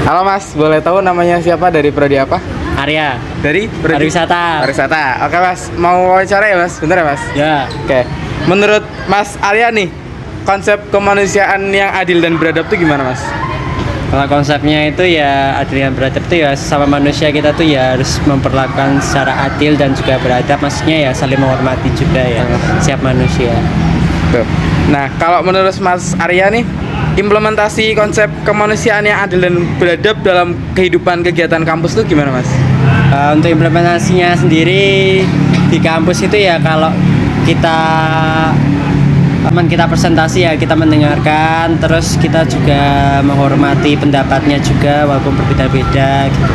Halo Mas, boleh tahu namanya siapa, dari prodi apa? Arya Dari prodi pariwisata. Pariwisata. Oke Mas, mau wawancara ya Mas? Bentar ya Mas. Ya, Oke. Menurut Mas Arya nih, konsep kemanusiaan yang adil dan beradab itu gimana Mas? kalau konsepnya itu ya adil dan beradab itu ya sesama manusia kita tuh ya harus memperlakukan secara adil dan juga beradab. Maksudnya ya saling menghormati juga ya setiap manusia. Tuh. Nah, kalau menurut Mas Arya nih, implementasi konsep kemanusiaan yang adil dan beradab dalam kehidupan kegiatan kampus tuh gimana Mas? Untuk implementasinya sendiri di kampus itu ya kalau kita kita presentasi ya kita mendengarkan, terus kita juga menghormati pendapatnya juga walaupun berbeda-beda gitu.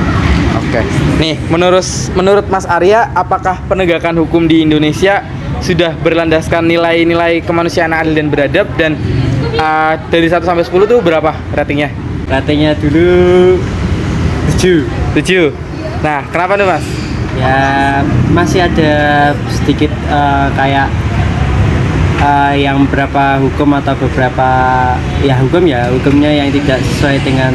Oke. Nih, menurut Mas Arya, apakah penegakan hukum di Indonesia sudah berlandaskan nilai-nilai kemanusiaan yang adil dan beradab, dan dari 1 sampai 10 tuh berapa ratingnya? Ratingnya dulu 7. 7. Nah, kenapa tuh Mas? Ya masih ada sedikit kayak yang beberapa hukum atau beberapa ya hukumnya yang tidak sesuai dengan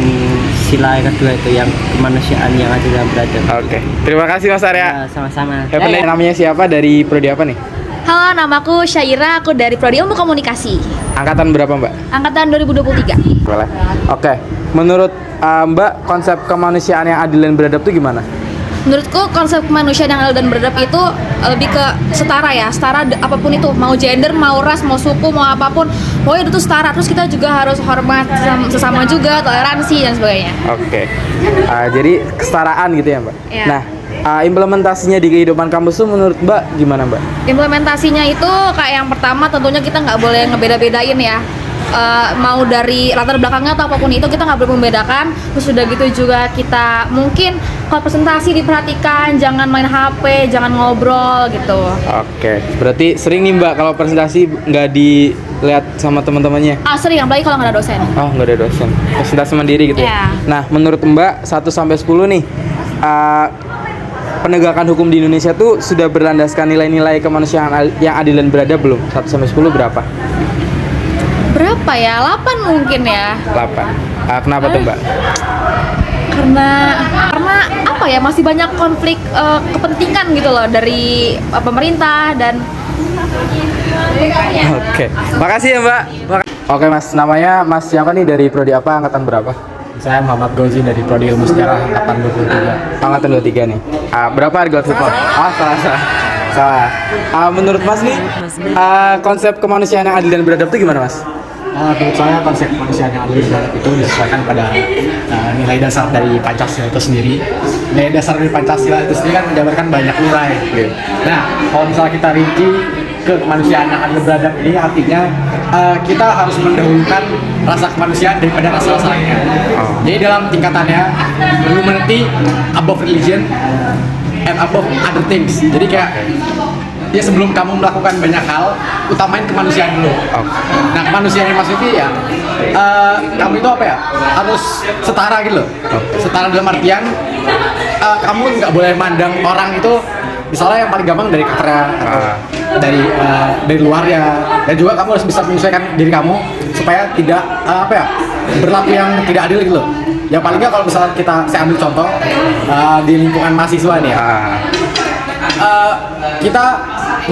sila kedua itu, yang kemanusiaan yang adil dan beradab. Oke. Terima kasih Mas Arya. Ya, sama-sama. Namanya siapa, dari prodi apa nih? Halo, namaku Syaira, aku dari Prodi Ilmu Komunikasi, Angkatan berapa Mbak? angkatan 2023. Boleh. Oke. Menurut Mbak, konsep kemanusiaan yang adil dan beradab itu gimana? Menurutku konsep kemanusiaan yang adil dan beradab itu lebih ke setara ya, setara apapun itu, mau gender, mau ras, mau suku, mau apapun, pokoknya itu setara. Terus kita juga harus hormat sesama juga, toleransi dan sebagainya. Oke. Jadi kesetaraan gitu ya Mbak? Iya. Nah, implementasinya di kehidupan kampus tuh menurut Mbak gimana Mbak? Implementasinya itu kayak yang pertama tentunya kita nggak boleh ngebeda-bedain ya. Mau dari latar belakangnya atau apapun itu kita nggak boleh membedakan. Terus udah gitu juga kita mungkin kalau presentasi diperhatikan, jangan main HP, jangan ngobrol gitu. Oke. Berarti sering nih Mbak kalau presentasi nggak dilihat sama teman-temannya? Sering, apalagi kalau nggak ada dosen. Oh, nggak ada dosen. Presentasi mandiri gitu ya? Iya. Nah, menurut Mbak 1 sampai 10 nih, penegakan hukum di Indonesia tuh sudah berlandaskan nilai-nilai kemanusiaan yang adil dan beradab belum? 1 sampai 10 berapa? Berapa ya? 8 mungkin ya. 8. Kenapa tuh Mbak? Karena apa ya, masih banyak konflik kepentingan gitu loh dari pemerintah dan Oke. Makasih ya Mbak. Oke Mas, namanya Mas siapa nih, dari prodi apa, angkatan berapa? Saya Muhammad Gozi dari Prodi Ilmu Sejarah angkatan 23. Angkatan 23 nih. Berapa harga sipol? Salah. Menurut Mas nih, konsep kemanusiaan yang adil dan beradab itu gimana Mas? Menurut saya konsep kemanusiaan yang adil dan beradab itu disesuaikan pada nilai dasar dari Pancasila itu sendiri. Nilai dasar dari Pancasila itu sendiri kan menjabarkan banyak nilai. Nah, kalau misalnya kita rinci ke kemanusiaan yang adil dan beradab ini, artinya kita harus mendahulukan rasa kemanusiaan daripada rasa lainnya. Jadi dalam tingkatannya, humanity above religion and above other things. Jadi kayak ya sebelum kamu melakukan banyak hal, utamain kemanusiaan dulu. Nah, kemanusiaan yang maksudnya ya kamu itu apa ya, harus setara gitu loh. Setara dalam artian kamu nggak boleh mandang orang itu misalnya yang paling gampang dari karakternya atau dari luar ya, dan juga kamu harus bisa menyesuaikan diri kamu supaya tidak berlaku yang tidak adil gitu loh. Yang paling nggak kalau misalnya saya ambil contoh di lingkungan mahasiswa nih ya, kita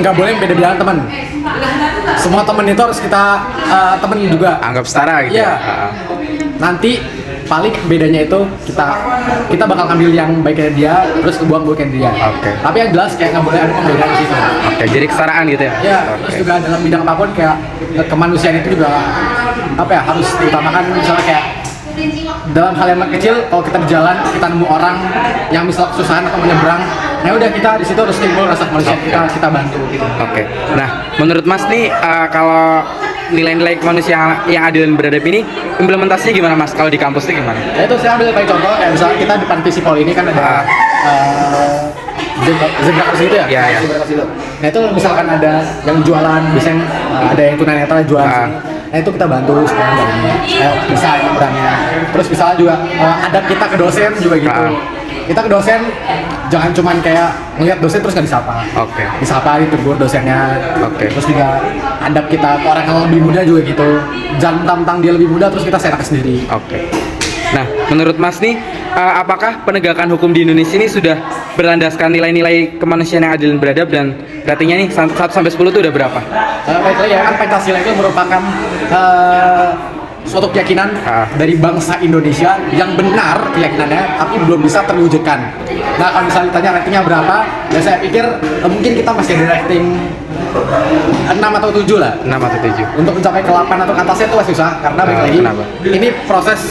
nggak boleh beda-bedakan teman. Semua teman itu harus kita temen juga. Anggap setara gitu Iya. Nanti paling bedanya itu kita bakal ngambil yang baik dari dia, terus buang buruk dari dia. Oke. Tapi yang jelas kayak nggak boleh ada pembedaan di situ. Oke, jadi kesetaraan gitu ya? Ya, terus juga dalam bidang apapun kayak kemanusiaan itu juga harus diutamakan. Misalnya kayak dalam hal yang kecil, kalau kita berjalan kita nemu orang yang misal kesusahan atau menyeberang, nah udah kita di situ harus timbul rasa kemanusiaan, kita bantu gitu. Oke. Nah, menurut Mas nih, kalau nilai-nilai kemanusiaan yang adil dan beradab ini implementasinya gimana Mas? Kalau di kampus itu gimana? Ya itu saya ambil kayak contoh, kayak misalnya kita di depan Visipol ini kan ada zebra cross gitu ya? Iya. Zebra cross itu. Nah itu misalkan ada yang jualan, biasanya ada yang tunanetra jualan sini. Nah itu kita bantu supaya bisa nyebrangnya. Terus misalnya juga adab kita ke dosen juga gitu. Kita ke dosen jangan cuman kayak ngeliat dosen terus nggak disapa. Oke. Disapa, ditegur dosennya. Oke. Terus juga adab kita ke orang yang lebih muda juga gitu. Jangan mentang-mentang dia lebih muda terus kita seenaknya sendiri. Oke. Nah, menurut Mas nih, apakah penegakan hukum di Indonesia ini sudah berlandaskan nilai-nilai kemanusiaan yang adil dan beradab, dan ratingnya nih 1 sampai 10 itu udah berapa? Baik lagi ya, kan Pancasila itu merupakan suatu keyakinan dari bangsa Indonesia yang benar keyakinannya, tapi belum bisa terwujudkan. Nah, kalau misalnya ditanya ratingnya berapa, ya saya pikir mungkin kita masih ada rating 6 atau 7 lah. 6 atau 7. Untuk mencapai ke 8 atau ke atasnya itu masih susah, karena balik lagi Kenapa? ini proses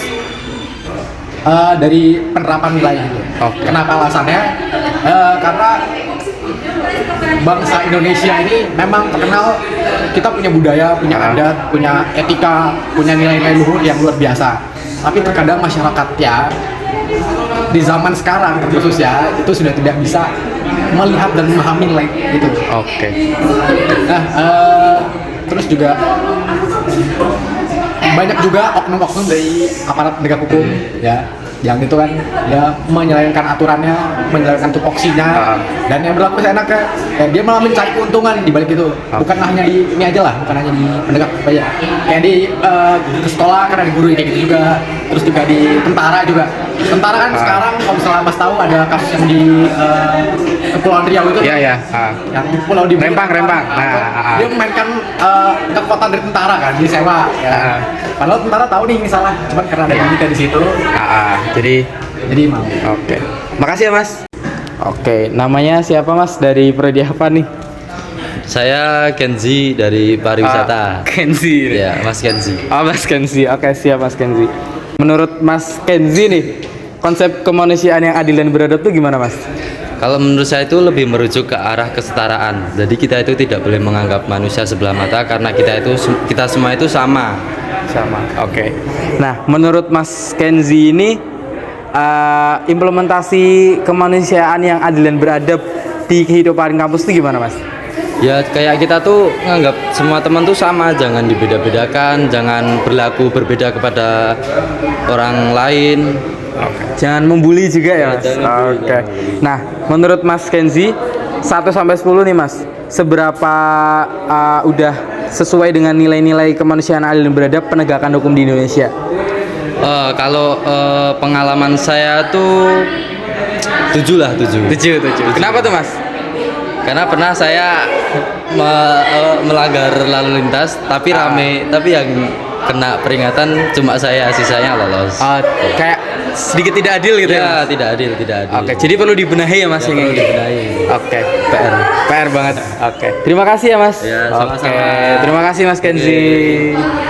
dari penerapan nilai itu. Oke. Kenapa alasannya? Karena bangsa Indonesia ini memang terkenal kita punya budaya, punya adat, punya etika, punya nilai-nilai luhur yang luar biasa. Tapi terkadang masyarakatnya di zaman sekarang khususnya itu sudah tidak bisa melihat dan memahami nilai itu. Oke. Nah, terus juga banyak juga oknum-oknum dari aparat penegak hukum ya, yang itu kan ya menyelewengkan aturannya, menyelewengkan tupoksinya, dan yang berlaku seenaknya ya, dia malah mencari keuntungan di balik itu. Bukan hanya di ini aja lah, bukan hanya di penegak aja, kayak di ke sekolah kan ada guru kayak gitu juga, terus juga di tentara juga. Tentara kan sekarang kalau misalnya Mas tahu ada kasus yang di Kepulauan Riau itu, Iya. yang pulau di Rempang. Dia memainkan kekuatan dari tentara kan, disewa ya. Padahal tentara tahu nih ini salah, cuman karena ada kita di situ, Jadi mau. oke. Makasih ya, Mas. Oke, namanya siapa, Mas? Dari prodi apa nih? Saya Kenzi dari pariwisata. Kenzi. Ya, Mas Kenzi. Oh, Mas Kenzi. Oke, siap Mas Kenzi. Menurut Mas Kenzi nih, konsep kemanusiaan yang adil dan beradab itu gimana, Mas? Kalau menurut saya itu lebih merujuk ke arah kesetaraan. Jadi kita itu tidak boleh menganggap manusia sebelah mata karena kita semua itu sama. Sama. Oke. Nah, menurut Mas Kenzi ini implementasi kemanusiaan yang adil dan beradab di kehidupan kampus itu gimana, Mas? Ya kayak kita tuh nganggap semua teman tuh sama, jangan dibeda-bedakan, jangan berlaku berbeda kepada orang lain. Jangan membuli juga ya, Mas. jangan membuli, Oke. jangan membuli. Nah, menurut Mas Kenzi 1 sampai 10 nih, Mas. Seberapa udah sesuai dengan nilai-nilai kemanusiaan adil dan beradab penegakan hukum di Indonesia? Kalau pengalaman saya tuh 7 lah, 7. 7. Kenapa tuh, Mas? Karena pernah saya melanggar lalu lintas, tapi rame, tapi yang kena peringatan cuma saya, sisanya lolos. Kayak sedikit tidak adil gitu ya? Ya, tidak adil. Oke, jadi perlu dibenahi ya, Mas, Ya, yang perlu kayak gitu? dibenahi. Oke, PR banget. Oke. Terima kasih ya, Mas. Ya, sama-sama. Oke, terima kasih Mas Kenzi. Oke.